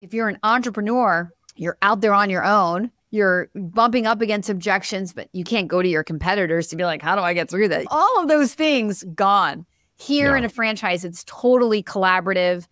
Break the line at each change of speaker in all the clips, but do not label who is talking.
If you're an entrepreneur, you're out there on your own, you're bumping up against objections, but you can't go to your competitors to be like, how do I get through this? All of those things gone. Here in a franchise, it's totally collaborative.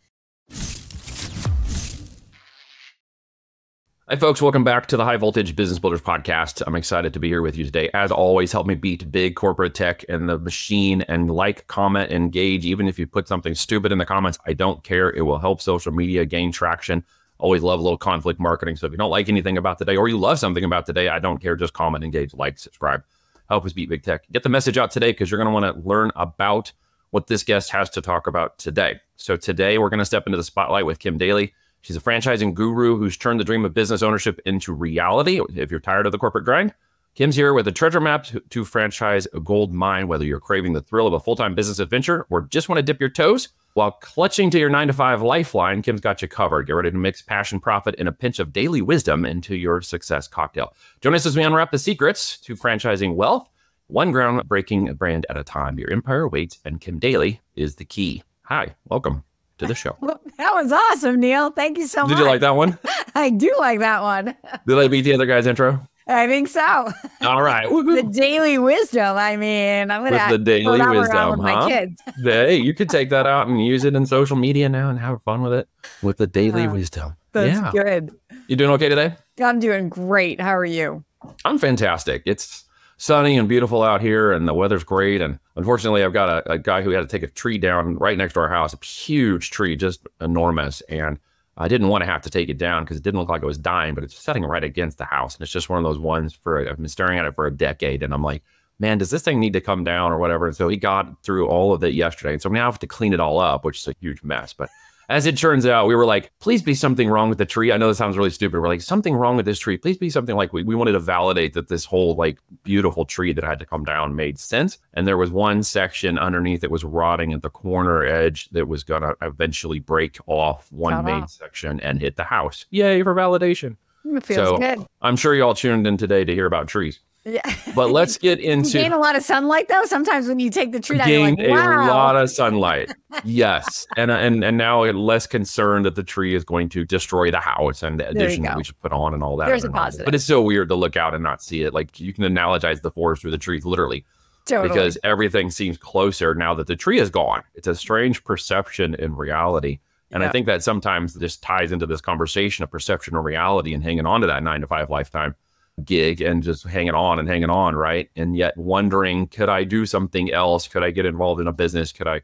Hi, folks. Welcome back to the High Voltage Business Builders Podcast. I'm excited to be here with you today. As always, help me beat big corporate tech and the machine, and like, comment, engage. Even if you put something stupid in the comments, I don't care. It will help social media gain traction. Always love a little conflict marketing. So if you don't like anything about today, or you love something about today, I don't care. Just comment, engage, like, subscribe. Help us beat big tech. Get the message out today because you're going to want to learn about what this guest has to talk about today. So today we're going to step into the spotlight with Kim Daly. She's a franchising guru who's turned the dream of business ownership into reality. If you're tired of the corporate grind, Kim's here with a treasure map to franchise a gold mine, whether you're craving the thrill of a full-time business adventure or just want to dip your toes while clutching to your 9-to-5 lifeline. Kim's got you covered. Get ready to mix passion, profit, and a pinch of daily wisdom into your success cocktail. Join us as we unwrap the secrets to franchising wealth, one groundbreaking brand at a time. Your empire awaits, and Kim Daly is the key. Hi, welcome to the show.
Well, that was awesome, Neil. Thank you so much.
Did you like that one?
I do like that one.
Did I beat the other guy's intro?
I think so.
All right.
The daily wisdom. I mean, I'm going to
the daily wisdom,
with my kids.
Hey, you could take that out and use it in social media now and have fun with it with the daily wisdom.
That's good.
You doing okay today?
I'm doing great. How are you?
I'm fantastic. It's sunny and beautiful out here, and the weather's great. And unfortunately, I've got a guy who had to take a tree down right next to our house, a huge tree, just enormous. And I didn't want to have to take it down because it didn't look like it was dying, but it's setting right against the house. And it's just one of those ones I've been staring at it for a decade. And I'm like, man, does this thing need to come down or whatever? And so he got through all of it yesterday. And so now I have to clean it all up, which is a huge mess. But as it turns out, we were like, please be something wrong with the tree. I know this sounds really stupid. We're like, something wrong with this tree. Please be something like we wanted to validate that this whole like beautiful tree that had to come down made sense. And there was one section underneath that was rotting at the corner edge that was going to eventually break off one main section and hit the house. Yay for validation.
It feels good.
I'm sure you all tuned in today to hear about trees.
Yeah.
But let's get into...
You gain a lot of sunlight, though? Sometimes when you take the tree down,
gained
you're like, wow.
a lot of sunlight. Yes. And now I'm less concerned that the tree is going to destroy the house and the addition that we should put on and all that.
There's a positive.
But it's so weird to look out and not see it. Like, you can analogize the forest through the trees, literally.
Totally.
Because everything seems closer now that the tree is gone. It's a strange perception in reality. And I think that sometimes this ties into this conversation of perception and reality and hanging on to that 9-to-5 lifetime gig and just hanging on, right? And yet wondering, could I do something else? Could I get involved in a business? Could I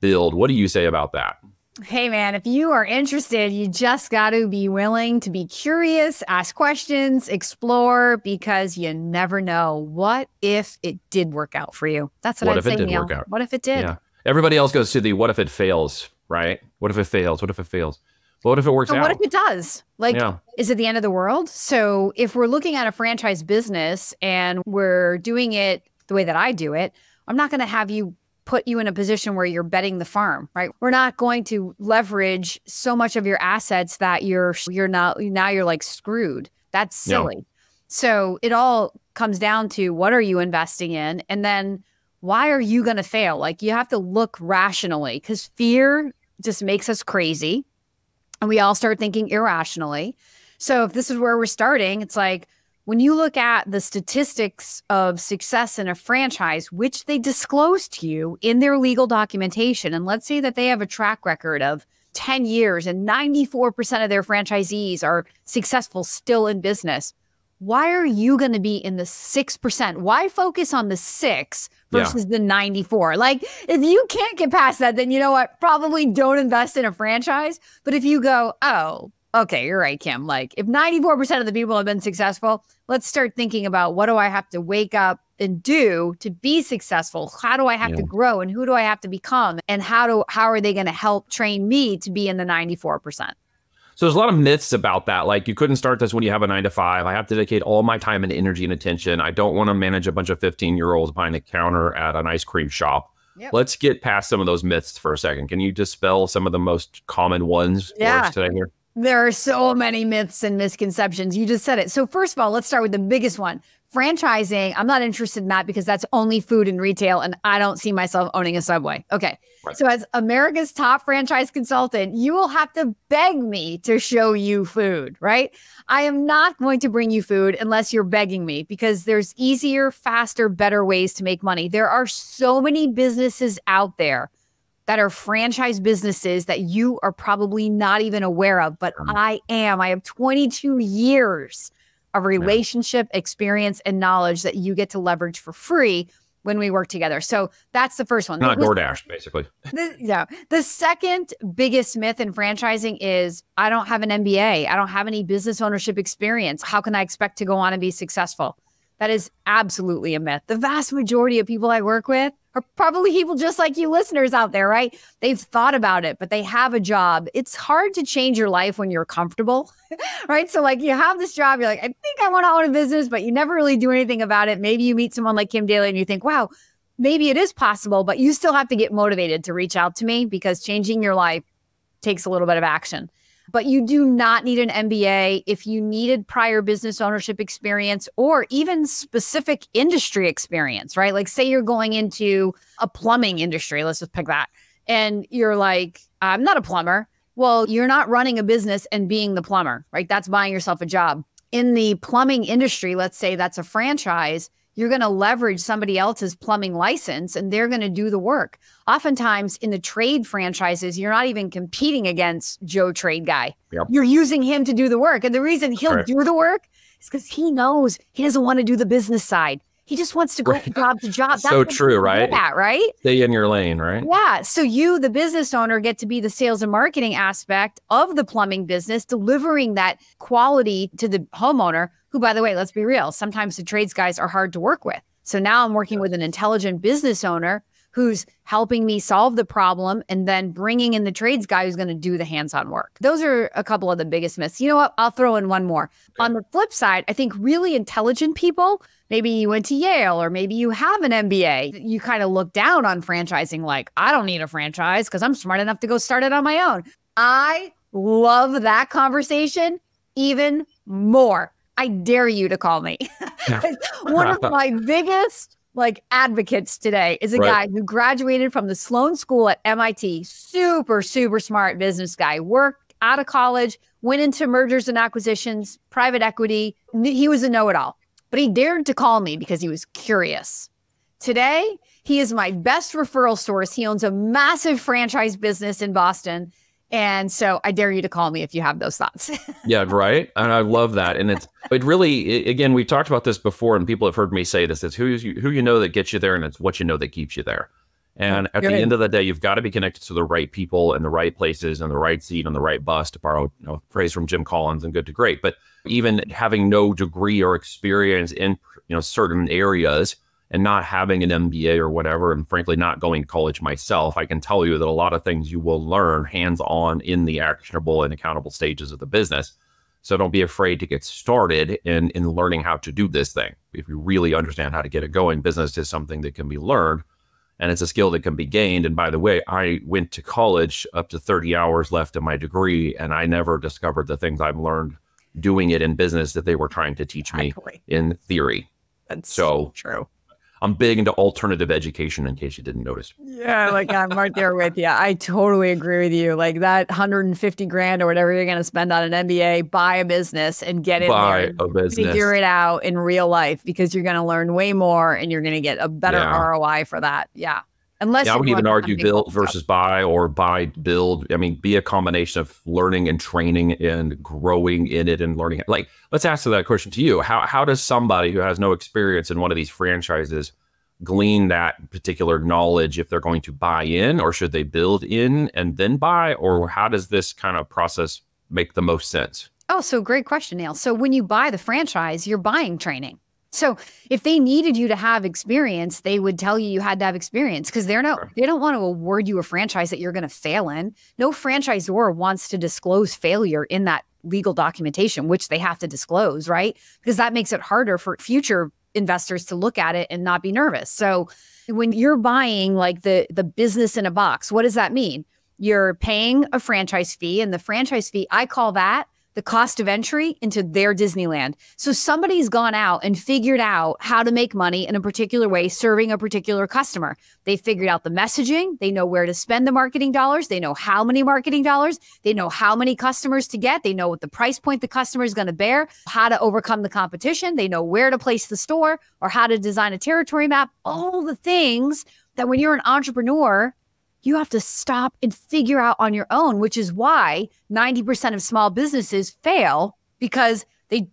build? What do you say about that?
Hey, man, if you are interested, you just got to be willing to be curious, ask questions, explore, because you never know. What if it did work out for you? That's what I'd say, Neil. What if it did?
Yeah. Everybody else goes to the what if it fails, right? What if it fails? What if it fails? What if it works out?
What if it does? Like, is it the end of the world? So if we're looking at a franchise business and we're doing it the way that I do it, I'm not going to have you put you in a position where you're betting the farm, right? We're not going to leverage so much of your assets that you're like screwed. That's silly. So it all comes down to, what are you investing in? And then why are you going to fail? Like, you have to look rationally, because fear just makes us crazy. And we all start thinking irrationally. So if this is where we're starting, it's like, when you look at the statistics of success in a franchise, which they disclose to you in their legal documentation, and let's say that they have a track record of 10 years and 94% of their franchisees are successful still in business, why are you going to be in the 6%? Why focus on the 6 versus the 94? Like, if you can't get past that, then you know what? Probably don't invest in a franchise. But if you go, oh, okay, you're right, Kim. Like, if 94% of the people have been successful, let's start thinking about, what do I have to wake up and do to be successful? How do I have to grow? And who do I have to become? And how are they going to help train me to be in the 94%?
So there's a lot of myths about that. Like, you couldn't start this when you have a 9-to-5. I have to dedicate all my time and energy and attention. I don't want to manage a bunch of 15-year-olds behind a counter at an ice cream shop. Yep. Let's get past some of those myths for a second. Can you dispel some of the most common ones for us today here?
There are so many myths and misconceptions. You just said it. So first of all, let's start with the biggest one. Franchising, I'm not interested in that because that's only food and retail, and I don't see myself owning a Subway. Okay. Right. So as America's top franchise consultant, you will have to beg me to show you food, right? I am not going to bring you food unless you're begging me, because there's easier, faster, better ways to make money. There are so many businesses out there that are franchise businesses that you are probably not even aware of, but I am. I have 22 years of relationship experience and knowledge that you get to leverage for free when we work together. So that's the first one.
Not DoorDash, basically.
The second biggest myth in franchising is, I don't have an MBA. I don't have any business ownership experience. How can I expect to go on and be successful? That is absolutely a myth. The vast majority of people I work with are probably people just like you listeners out there, right? They've thought about it, but they have a job. It's hard to change your life when you're comfortable, right? So like, you have this job, you're like, I think I want to own a business, but you never really do anything about it. Maybe you meet someone like Kim Daly and you think, wow, maybe it is possible, but you still have to get motivated to reach out to me, because changing your life takes a little bit of action. But you do not need an MBA. If you needed prior business ownership experience or even specific industry experience, right? Like say you're going into a plumbing industry, let's just pick that. And you're like, I'm not a plumber. Well, you're not running a business and being the plumber, right? That's buying yourself a job. In the plumbing industry, let's say that's a franchise, you're going to leverage somebody else's plumbing license and they're going to do the work. Oftentimes in the trade franchises, you're not even competing against Joe Trade Guy. Yep. You're using him to do the work. And the reason he'll do the work is because he knows he doesn't want to do the business side. He just wants to go from job to job. That's
so true, right?
Right?
Stay in your lane, right?
Yeah. So you, the business owner, get to be the sales and marketing aspect of the plumbing business, delivering that quality to the homeowner, who, by the way, let's be real, sometimes the trades guys are hard to work with. So now I'm working with an intelligent business owner who's helping me solve the problem and then bringing in the trades guy who's going to do the hands-on work. Those are a couple of the biggest myths. You know what? I'll throw in one more. Okay. On the flip side, I think really intelligent people, maybe you went to Yale or maybe you have an MBA, you kind of look down on franchising like, I don't need a franchise because I'm smart enough to go start it on my own. I love that conversation even more. I dare you to call me. One of my biggest advocates today is a guy who graduated from the Sloan School at MIT. Super, super smart business guy. Worked out of college, went into mergers and acquisitions, private equity. He was a know-it-all, but he dared to call me because he was curious. Today, he is my best referral source. He owns a massive franchise business in Boston. And so I dare you to call me if you have those thoughts.
Yeah, right. And I love that. And it really, again, we've talked about this before and people have heard me say this. It's who you know that gets you there and it's what you know that keeps you there. And at the end of the day, you've got to be connected to the right people and the right places and the right seat on the right bus, to borrow a phrase from Jim Collins and Good to Great. But even having no degree or experience in certain areas and not having an MBA or whatever, and frankly, not going to college myself, I can tell you that a lot of things you will learn hands-on in the actionable and accountable stages of the business. So don't be afraid to get started in learning how to do this thing. If you really understand how to get it going, business is something that can be learned and it's a skill that can be gained. And by the way, I went to college up to 30 hours left of my degree, and I never discovered the things I've learned doing it in business that they were trying to teach me in theory.
That's so true.
I'm big into alternative education, in case you didn't notice.
Yeah, I'm right there with you. I totally agree with you. Like that 150 grand or whatever you're going to spend on an MBA, buy a business and get in there. Figure it out in real life, because you're going to learn way more and you're going to get a better ROI for that. Yeah. Unless
I would even argue build versus buy, or buy, build. I mean, be a combination of learning and training and growing in it and learning. Let's answer that question to you. How does somebody who has no experience in one of these franchises glean that particular knowledge if they're going to buy in, or should they build in and then buy? Or how does this kind of process make the most sense?
Oh, so great question, Neil. So when you buy the franchise, you're buying training. So if they needed you to have experience, they would tell you had to have experience, because they don't want to award you a franchise that you're going to fail in. No franchisor wants to disclose failure in that legal documentation, which they have to disclose, right? Because that makes it harder for future investors to look at it and not be nervous. So when you're buying the business in a box, what does that mean? You're paying a franchise fee, and the franchise fee, I call that the cost of entry into their Disneyland. So somebody's gone out and figured out how to make money in a particular way, serving a particular customer. They figured out the messaging. They know where to spend the marketing dollars. They know how many marketing dollars. They know how many customers to get. They know what the price point the customer is going to bear, how to overcome the competition. They know where to place the store or how to design a territory map, all the things that when you're an entrepreneur, you have to stop and figure out on your own, which is why 90% of small businesses fail, because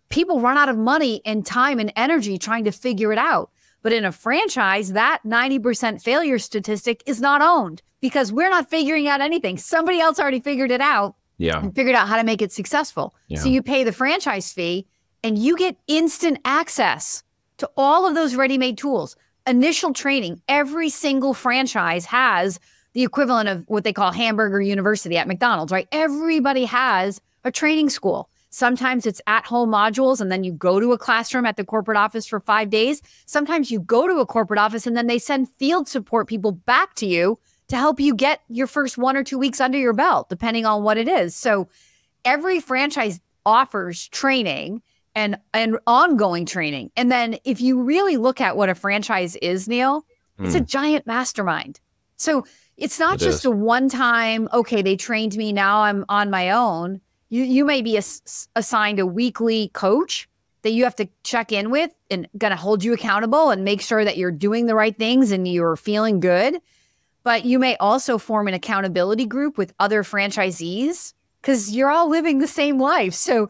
people run out of money and time and energy trying to figure it out. But in a franchise, that 90% failure statistic is not owned because we're not figuring out anything. Somebody else already figured it out and figured out how to make it successful. Yeah. So you pay the franchise fee and you get instant access to all of those ready-made tools. Initial training, every single franchise has the equivalent of what they call Hamburger University at McDonald's, right? Everybody has a training school. Sometimes it's at-home modules, and then you go to a classroom at the corporate office for 5 days. Sometimes you go to a corporate office, and then they send field support people back to you to help you get your first 1 or 2 weeks under your belt, depending on what it is. So every franchise offers training and ongoing training. And then if you really look at what a franchise is, Neil, it's a giant mastermind. So it's not just a one-time, okay, they trained me, now I'm on my own. You may be assigned a weekly coach that you have to check in with and going to hold you accountable and make sure that you're doing the right things and you're feeling good. But you may also form an accountability group with other franchisees because you're all living the same life. So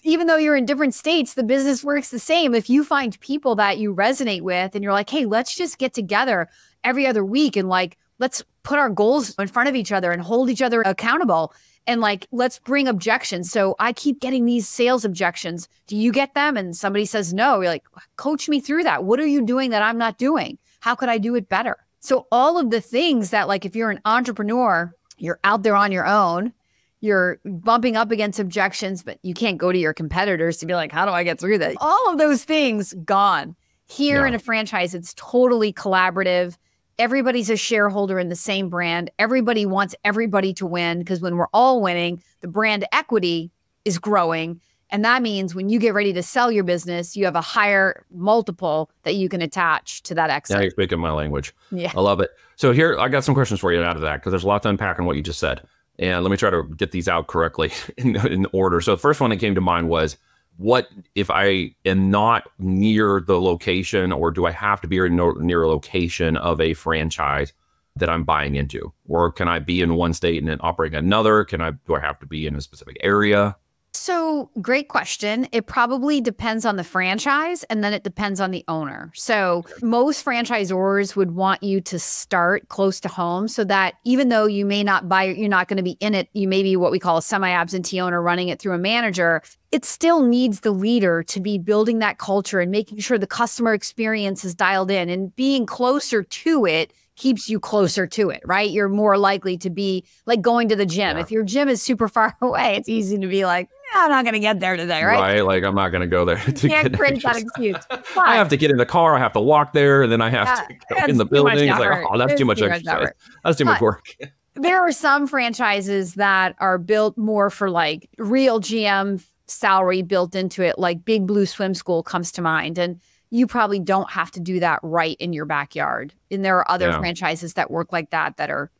even though you're in different states, the business works the same. If you find people that you resonate with and you're like, hey, let's just get together every other week and like, let's put our goals in front of each other and hold each other accountable. And like, let's bring objections. So I keep getting these sales objections. Do you get them? And somebody says no. You're like, coach me through that. What are you doing that I'm not doing? How could I do it better? So all of the things that like, if you're an entrepreneur, you're out there on your own, you're bumping up against objections, but you can't go to your competitors to be like, how do I get through that? All of those things gone. Here in a franchise, it's totally collaborative. Everybody's a shareholder in the same brand. Everybody wants everybody to win because when we're all winning, the brand equity is growing. And that means when you get ready to sell your business, you have a higher multiple that you can attach to that exit.
Now you're speaking my language.
Yeah.
I love it. So here, I got some questions for you out of that because there's a lot to unpack in what you just said. And let me try to get these out correctly in order. So the first one that came to mind was, what if I am not near the location, or do I have to be near a location of a franchise that I'm buying into? Or can I be in one state and then operate in another? Do I have to be in a specific area?
So great question. It probably depends on the franchise and then it depends on the owner. So most franchisors would want you to start close to home so that even though you may not buy, you're not going to be in it, you may be what we call a semi-absentee owner running it through a manager. It still needs the leader to be building that culture and making sure the customer experience is dialed in, and being closer to it keeps you closer to it, right? You're more likely to be like going to the gym. Yeah. If your gym is super far away, it's easy to be like, I'm not going to get there today, right?
Right, like I'm not going to go there.
You can't create that excuse.
I have to get in the car, I have to walk there, and then I have to go in the building. It's like, oh, that's too much exercise. That's too much work.
There are some franchises that are built more for like real GM salary built into it, like Big Blue Swim School comes to mind. And you probably don't have to do that right in your backyard. And there are other franchises that work like that are,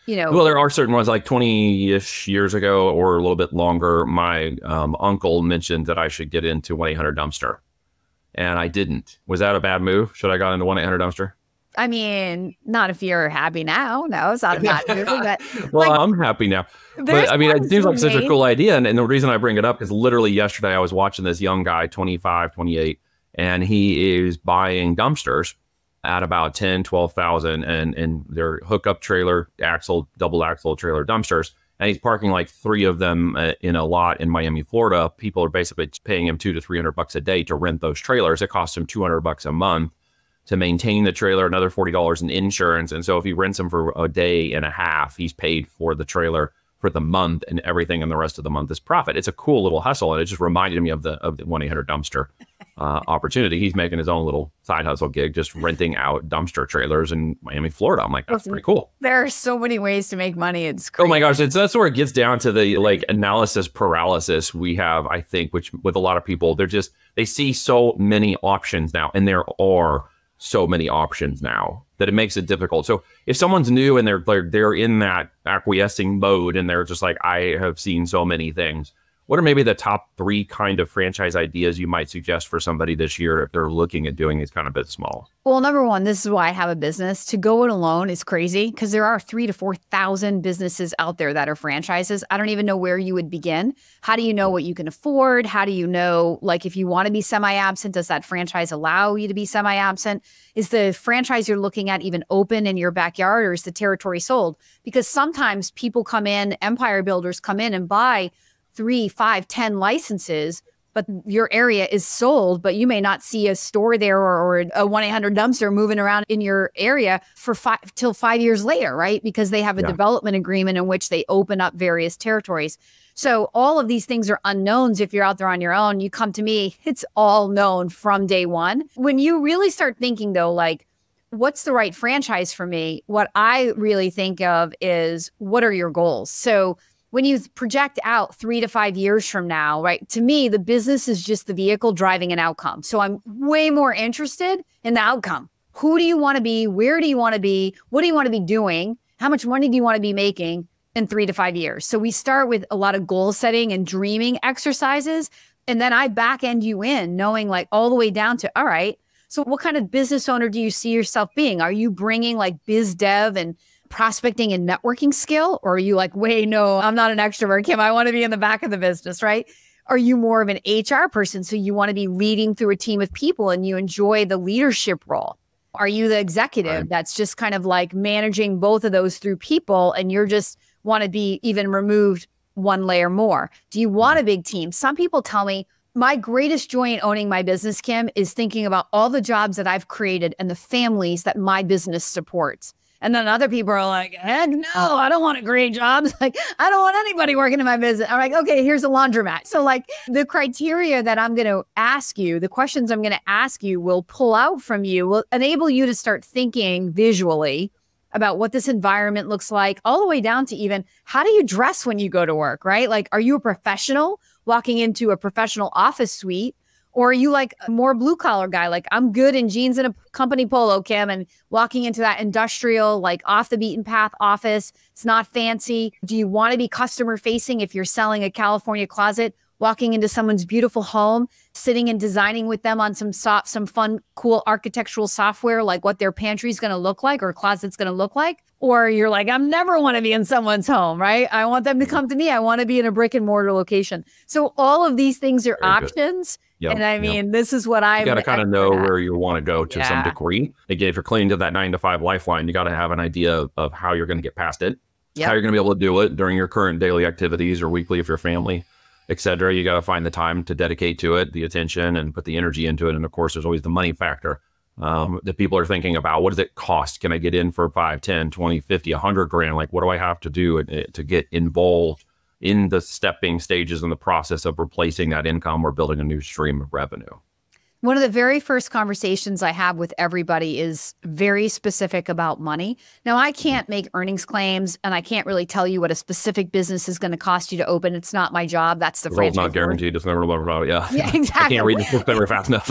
you know.
Well, there are certain ones like 20-ish years ago or a little bit longer. My uncle mentioned that I should get into 1-800-Dumpster. And I didn't. Was that a bad move? Should I got into 1-800-Dumpster?
I mean, not if you're happy now. No, it's not a bad move. But
well, like, I'm happy now. But I mean, it seems like such a cool idea. And the reason I bring it up is literally yesterday I was watching this young guy, 25, 28, and he is buying dumpsters at about 10, 12,000, and they're hookup trailer, double axle trailer dumpsters. And he's parking like 3 of them in a lot in Miami, Florida. People are basically paying him $200 to $300 a day to rent those trailers. It costs him $200 a month to maintain the trailer, another $40 in insurance. And so if he rents them for a day and a half, he's paid for the trailer for the month, and everything in the rest of the month is profit. It's a cool little hustle. And it just reminded me of the 1-800-Dumpster opportunity. He's making his own little side hustle gig, just renting out dumpster trailers in Miami, Florida. I'm like, that's pretty cool.
There are so many ways to make money. It's crazy.
Oh my gosh. That's where it gets down to the like analysis paralysis we have, I think, which with a lot of people, they see so many options now, and there are so many options now that it makes it difficult. So if someone's new and they're in that acquiescing mode and they're just like, I have seen so many things, what are maybe the top 3 kind of franchise ideas you might suggest for somebody this year if they're looking at doing these kind of business models?
Well, number one, this is why I have a business. To go it alone is crazy because there are 3,000 to 4,000 businesses out there that are franchises. I don't even know where you would begin. How do you know what you can afford? How do you know, like, if you want to be semi-absent, does that franchise allow you to be semi-absent? Is the franchise you're looking at even open in your backyard, or is the territory sold? Because sometimes people come in, empire builders come in and buy 3, 5, 10 licenses, but your area is sold, but you may not see a store there or a 1-800 dumpster moving around in your area for 5 years later, right? Because they have a development agreement in which they open up various territories. So all of these things are unknowns. If you're out there on your own, you come to me, it's all known from day one. When you really start thinking though, like, what's the right franchise for me? What I really think of is, what are your goals? So when you project out 3 to 5 years from now, right, to me, the business is just the vehicle driving an outcome. So I'm way more interested in the outcome. Who do you want to be? Where do you want to be? What do you want to be doing? How much money do you want to be making in 3 to 5 years? So we start with a lot of goal setting and dreaming exercises. And then I back end you in knowing, like, all the way down to, all right, so what kind of business owner do you see yourself being? Are you bringing like biz dev and prospecting and networking skill? Or are you like, wait, no, I'm not an extrovert, Kim. I want to be in the back of the business, right? Are you more of an HR person? So you want to be leading through a team of people and you enjoy the leadership role? Are you the executive that's just kind of like managing both of those through people and you're just want to be even removed one layer more? Do you want a big team? Some people tell me, my greatest joy in owning my business, Kim, is thinking about all the jobs that I've created and the families that my business supports. And then other people are like, heck no, I don't want to create jobs. Like, I don't want anybody working in my business. I'm like, okay, here's a laundromat. So like the criteria that I'm going to ask you, the questions I'm going to ask you will pull out from you, will enable you to start thinking visually about what this environment looks like, all the way down to even how do you dress when you go to work, right? Like, are you a professional walking into a professional office suite? Or are you like a more blue collar guy? Like, I'm good in jeans and a company polo, Kim, and walking into that industrial, like off the beaten path office. It's not fancy. Do you want to be customer facing if you're selling a California closet, walking into someone's beautiful home, sitting and designing with them on some fun, cool architectural software, like what their pantry is going to look like or closet's going to look like? Or you're like, I never want to be in someone's home, right? I want them to come to me. I want to be in a brick and mortar location. So all of these things are options. Yep, and I mean, this is what
you got to kind of know where you want to go to some degree. Again, if you're clinging to that 9 to 5 lifeline, you got to have an idea of how you're going to get past it, how you're going to be able to do it during your current daily activities or weekly if you're family, et cetera. You got to find the time to dedicate to it, the attention, and put the energy into it. And of course, there's always the money factor that people are thinking about. What does it cost? Can I get in for 5, 10, 20, 50, 100 grand? Like, what do I have to do to get involved in the stepping stages in the process of replacing that income or building a new stream of revenue?
One of the very first conversations I have with everybody is very specific about money. Now, I can't make earnings claims and I can't really tell you what a specific business is going to cost you to open. It's not my job. That's the franchise.
It's not guaranteed. It's never about it. Yeah,
exactly.
I can't read the book very fast enough.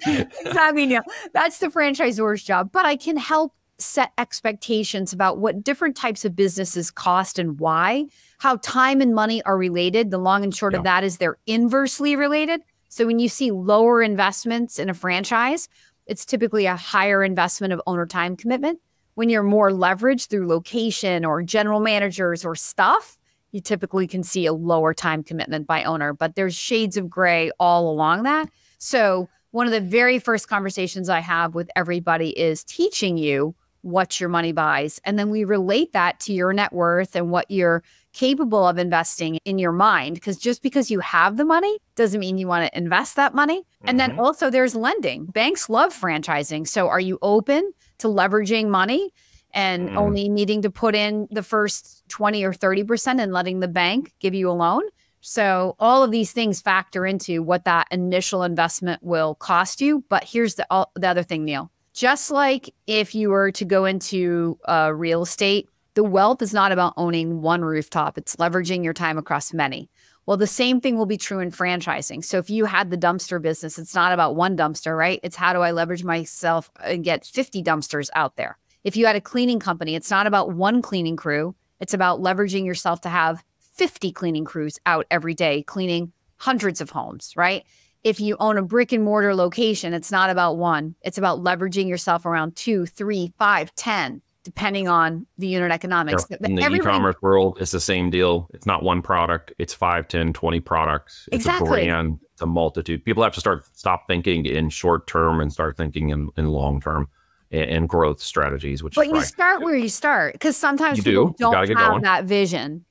Exactly. Yeah. That's the franchisor's job. But I can help set expectations about what different types of businesses cost and why, how time and money are related. The long and short of that is they're inversely related. So when you see lower investments in a franchise, it's typically a higher investment of owner time commitment. When you're more leveraged through location or general managers or stuff, you typically can see a lower time commitment by owner, but there's shades of gray all along that. So one of the very first conversations I have with everybody is teaching you what your money buys. And then we relate that to your net worth and what you're capable of investing in your mind. Because just because you have the money doesn't mean you want to invest that money. And then also there's lending. Banks love franchising. So are you open to leveraging money and only needing to put in the first 20 or 30% and letting the bank give you a loan? So all of these things factor into what that initial investment will cost you. But here's the other thing, Neil. Just like if you were to go into real estate, the wealth is not about owning one rooftop. It's leveraging your time across many. Well, the same thing will be true in franchising. So if you had the dumpster business, it's not about one dumpster, right? It's how do I leverage myself and get 50 dumpsters out there? If you had a cleaning company, it's not about one cleaning crew. It's about leveraging yourself to have 50 cleaning crews out every day, cleaning hundreds of homes, right? If you own a brick and mortar location, it's not about one. It's about leveraging yourself around 2, 3, 5, 10, depending on the unit economics.
Yeah. In the e-commerce world, it's the same deal. It's not one product. It's 5, 10, 20 products. It's a brand. It's a multitude. People have to stop thinking in short term and start thinking in long term and growth strategies. But
you start where you start, because sometimes people don't have that vision.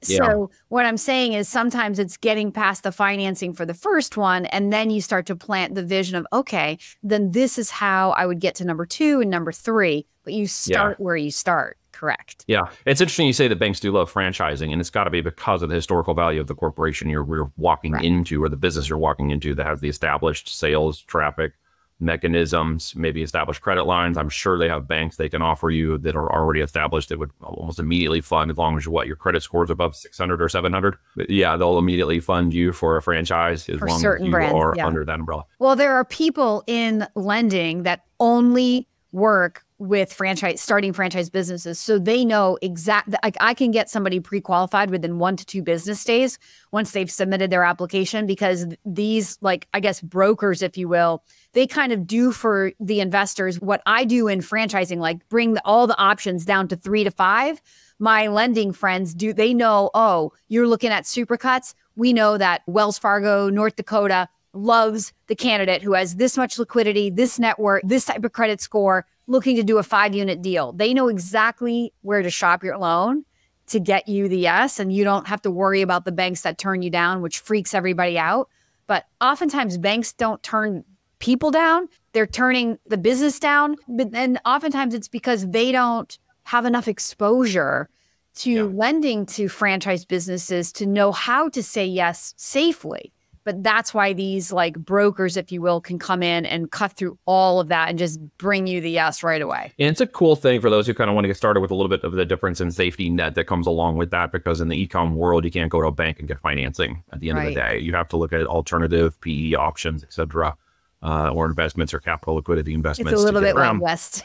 So what I'm saying is sometimes it's getting past the financing for the first one, and then you start to plant the vision of, okay, then this is how I would get to number 2 and number 3. But you start where you start. Correct.
Yeah. It's interesting you say that banks do love franchising, and it's got to be because of the historical value of the corporation you're walking into, or the business you're walking into, that has the established sales, traffic, mechanisms, maybe established credit lines. I'm sure they have banks they can offer you that are already established that would almost immediately fund, as long as your credit score is above 600 or 700. But yeah, they'll immediately fund you for a franchise as long as you are under that umbrella.
Well, there are people in lending that only work with starting franchise businesses. So they know exactly, like I can get somebody pre-qualified within 1 to 2 business days once they've submitted their application, because these, like, I guess brokers, if you will, they kind of do for the investors what I do in franchising, like bring all the options down to 3 to 5. My lending friends do, they know, oh, you're looking at supercuts. We know that Wells Fargo, North Dakota loves the candidate who has this much liquidity, this net worth, this type of credit score, looking to do a 5-unit deal. They know exactly where to shop your loan to get you the yes, and you don't have to worry about the banks that turn you down, which freaks everybody out. But oftentimes banks don't turn people down. They're turning the business down. But then oftentimes it's because they don't have enough exposure to lending to franchise businesses to know how to say yes safely. But that's why these like brokers, if you will, can come in and cut through all of that and just bring you the yes right away.
And it's a cool thing for those who kind of want to get started with a little bit of the difference in safety net that comes along with that, because in the e-com world, you can't go to a bank and get financing at the end of the day. You have to look at alternative PE options, et cetera, or investments or capital liquidity investments.
It's a little bit Wild West.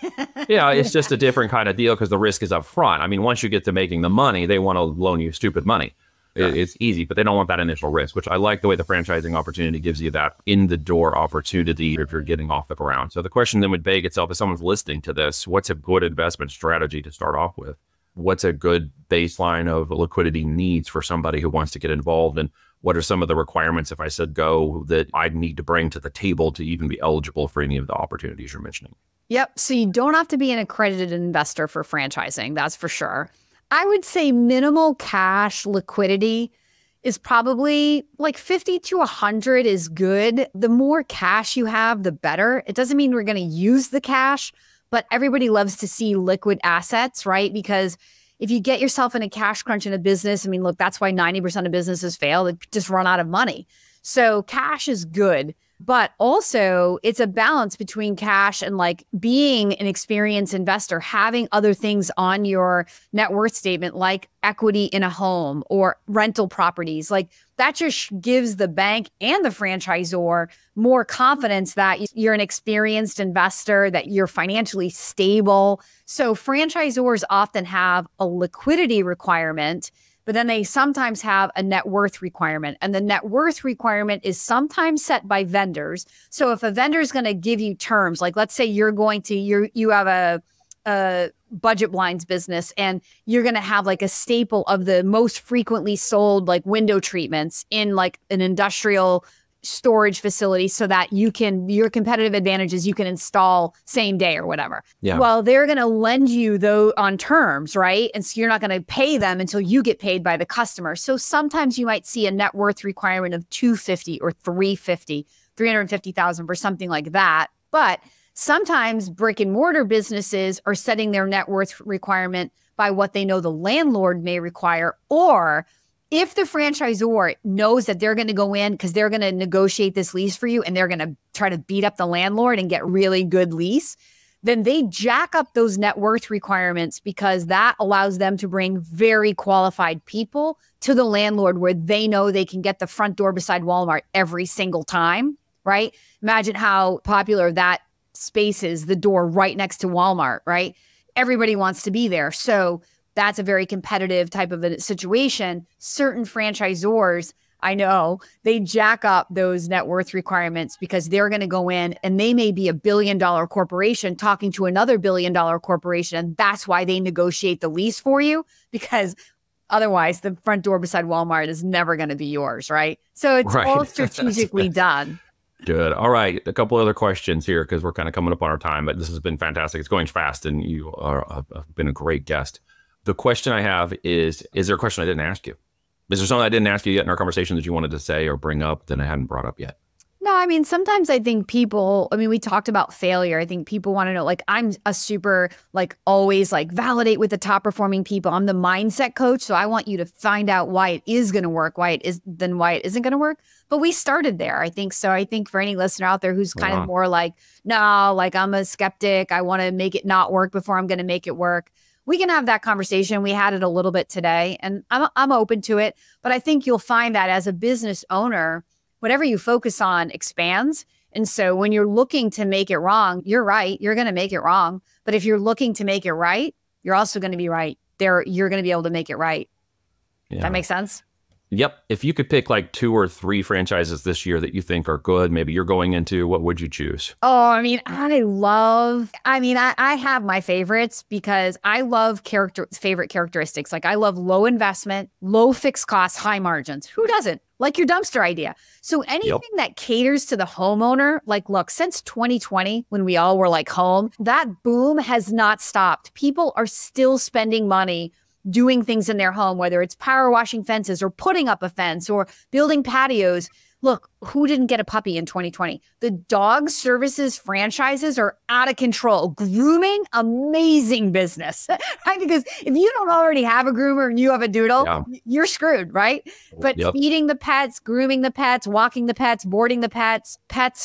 Yeah, it's just a different kind of deal because the risk is up front. I mean, once you get to making the money, they want to loan you stupid money. It's easy, but they don't want that initial risk, which I like the way the franchising opportunity gives you that in the door opportunity if you're getting off the ground. So the question then would beg itself, if someone's listening to this, what's a good investment strategy to start off with? What's a good baseline of liquidity needs for somebody who wants to get involved? And what are some of the requirements, if I said go, that I'd need to bring to the table to even be eligible for any of the opportunities you're mentioning?
Yep. So you don't have to be an accredited investor for franchising. That's for sure. I would say minimal cash liquidity is probably like 50 to 100 is good. The more cash you have, the better. It doesn't mean we're going to use the cash, but everybody loves to see liquid assets, right? Because if you get yourself in a cash crunch in a business, I mean, look, that's why 90% of businesses fail. They just run out of money. So cash is good. But also it's a balance between cash and like being an experienced investor, having other things on your net worth statement, like equity in a home or rental properties. Like that just gives the bank and the franchisor more confidence that you're an experienced investor, that you're financially stable. So franchisors often have a liquidity requirement, but then they sometimes have a net worth requirement. And the net worth requirement is sometimes set by vendors. So if a vendor is going to give you terms, like let's say you have a budget blinds business and you're going to have like a staple of the most frequently sold like window treatments in like an industrial storage facility so that your competitive advantage is you can install same day or whatever. Yeah. Well, they're going to lend you though on terms, right? And so you're not going to pay them until you get paid by the customer. So sometimes you might see a net worth requirement of 250 or 350,000 for something like that. But sometimes brick and mortar businesses are setting their net worth requirement by what they know the landlord may require, or if the franchisor knows that they're going to go in because they're going to negotiate this lease for you and they're going to try to beat up the landlord and get really good lease, then they jack up those net worth requirements because that allows them to bring very qualified people to the landlord where they know they can get the front door beside Walmart every single time, right? Imagine how popular that space is, the door right next to Walmart, right? Everybody wants to be there. So that's a very competitive type of a situation. Certain franchisors, I know, they jack up those net worth requirements because they're going to go in and they may be $1 billion corporation talking to another $1 billion corporation. And that's why they negotiate the lease for you, because otherwise the front door beside Walmart is never going to be yours, right? So it's all strategically done.
Good. All right. A couple other questions here because we're kind of coming up on our time, but this has been fantastic. It's going fast and you have been a great guest. The question I have is there a question I didn't ask you? Is there something I didn't ask you yet in our conversation that you wanted to say or bring up that I hadn't brought up yet?
No, I mean, sometimes I think people, I mean, we talked about failure. I think people want to know, like, I'm a super, like, always like validate with the top performing people. I'm the mindset coach. So I want you to find out why it is going to work, why it isn't going to work. But we started there, I think. So I think for any listener out there who's kind of more like, no, like I'm a skeptic, I want to make it not work before I'm going to make it work. We can have that conversation. We had it a little bit today and I'm open to it. But I think you'll find that as a business owner, whatever you focus on expands. And so when you're looking to make it wrong, you're right. You're going to make it wrong. But if you're looking to make it right, you're also going to be right. You're going to be able to make it right. Yeah. Does that make sense?
Yep. If you could pick like 2 or 3 franchises this year that you think are good, maybe you're going into, what would you choose?
Oh, I mean, I have my favorites because I love favorite characteristics. Like I love low investment, low fixed costs, high margins. Who doesn't? Like your dumpster idea. So anything that caters to the homeowner, like look, since 2020, when we all were like home, that boom has not stopped. People are still spending money doing things in their home, whether it's power washing fences or putting up a fence or building patios. Look, who didn't get a puppy in 2020? The dog services franchises are out of control. Grooming, amazing business, right? Because if you don't already have a groomer and you have a doodle, you're screwed, right? But feeding the pets, grooming the pets, walking the pets, boarding the pets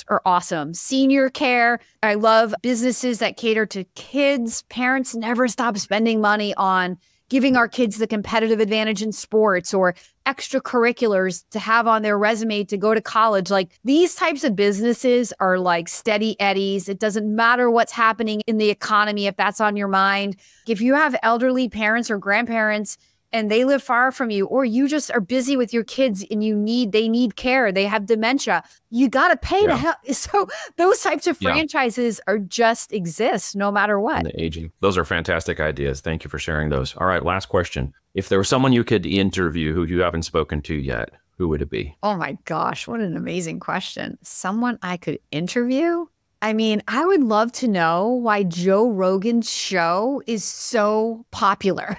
are awesome. Senior care. I love businesses that cater to kids. Parents never stop spending money on giving our kids the competitive advantage in sports or extracurriculars to have on their resume to go to college. Like these types of businesses are like steady eddies. It doesn't matter what's happening in the economy if that's on your mind. If you have elderly parents or grandparents and they live far from you, or you just are busy with your kids and they need care, they have dementia, you got to pay to help. So those types of franchises are just exist no matter what.
And the aging. Those are fantastic ideas. Thank you for sharing those. All right, last question. If there was someone you could interview who you haven't spoken to yet, who would it be?
Oh my gosh, what an amazing question. Someone I could interview? I mean, I would love to know why Joe Rogan's show is so popular.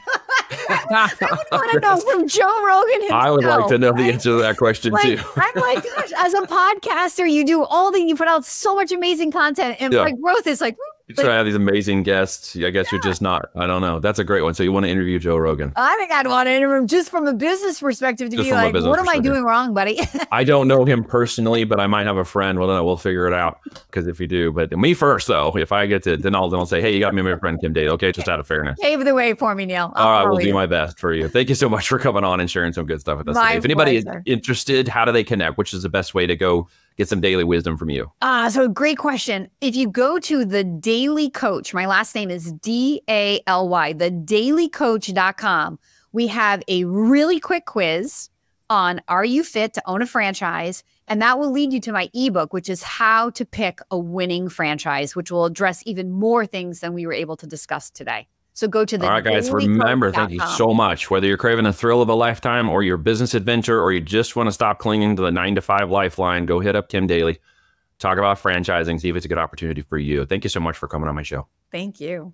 I would want to know from Joe Rogan himself.
I would like to know the answer to that question too.
I'm like, gosh, as a podcaster, you put out so much amazing content, and like growth is like.
You try to have these amazing guests. I guess you're just not. I don't know. That's a great one. So you want to interview Joe Rogan?
I think I'd want to interview him just from a business perspective to be like, what am I doing wrong, buddy?
I don't know him personally, but I might have a friend. Well, we'll figure it out. Because if you do, but me first though, if I get to, then I'll say, hey, you got me my friend Kim Daly. Okay, just out of fairness.
Pave the way for me, Neil.
All right, we'll do my best for you. Thank you so much for coming on and sharing some good stuff with us today. If anybody is interested, how do they connect? Which is the best way to go get some daily wisdom from you?
So great question. If you go to The Daily Coach, my last name is Daly, thedailycoach.com. We have a really quick quiz on are you fit to own a franchise? And that will lead you to my ebook, which is how to pick a winning franchise, which will address even more things than we were able to discuss today. So go to the.
All right, guys, remember, thank you so much. Whether you're craving the thrill of a lifetime or your business adventure, or you just want to stop clinging to the 9-to-5 lifeline, go hit up Kim Daly. Talk about franchising, see if it's a good opportunity for you. Thank you so much for coming on my show.
Thank you.